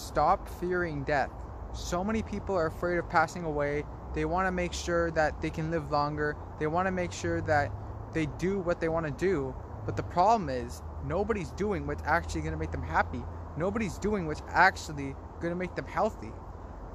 stop fearing death. So many people are afraid of passing away. They want to make sure that they can live longer. They want to make sure that they do what they want to do. But the problem is, nobody's doing what's actually going to make them happy. Nobody's doing what's actually going to make them healthy.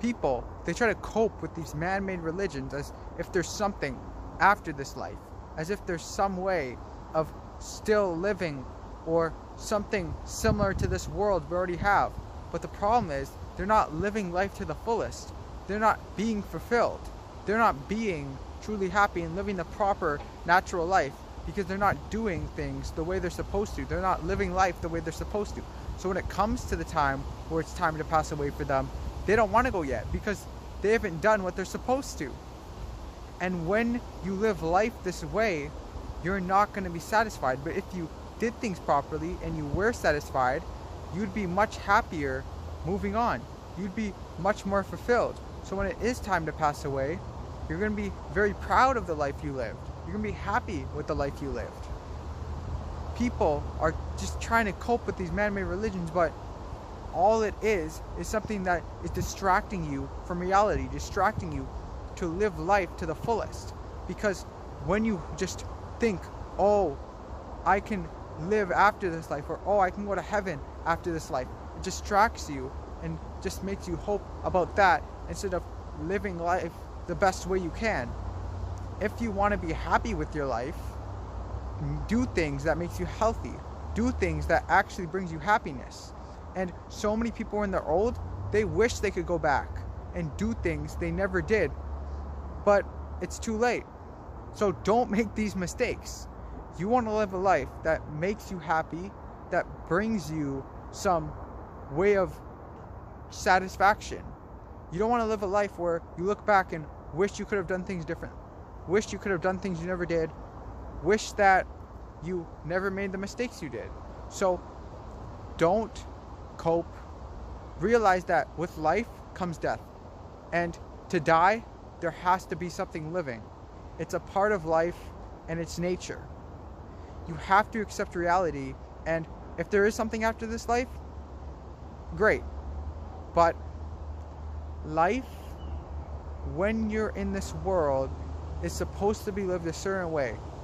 People, they try to cope with these man-made religions as if there's something after this life, as if there's some way of still living or something similar to this world we already have. But the problem is, they're not living life to the fullest. They're not being fulfilled. They're not being truly happy and living the proper natural life because they're not doing things the way they're supposed to. They're not living life the way they're supposed to. So when it comes to the time where it's time to pass away for them, they don't want to go yet because they haven't done what they're supposed to. And when you live life this way, you're not going to be satisfied. But if you did things properly and you were satisfied, you'd be much happier moving on. You'd be much more fulfilled. So when it is time to pass away, you're going to be very proud of the life you lived. You're going to be happy with the life you lived. People are just trying to cope with these man-made religions, but all it is something that is distracting you from reality, distracting you to live life to the fullest. Because when you just think, oh, I can live after this life, or oh, I can go to heaven after this life, it distracts you and just makes you hope about that instead of living life the best way you can. If you want to be happy with your life, do things that makes you healthy. Do things that actually brings you happiness. And so many people when they're old, they wish they could go back and do things they never did. But it's too late. So don't make these mistakes. You want to live a life that makes you happy, that brings you some way of satisfaction. You don't want to live a life where you look back and wish you could have done things different. Wish you could have done things you never did. Wish that you never made the mistakes you did. So don't cope. Realize that with life comes death. And to die, there has to be something living. It's a part of life and it's nature. You have to accept reality, and if there is something after this life, great. But life, when you're in this world, is supposed to be lived a certain way.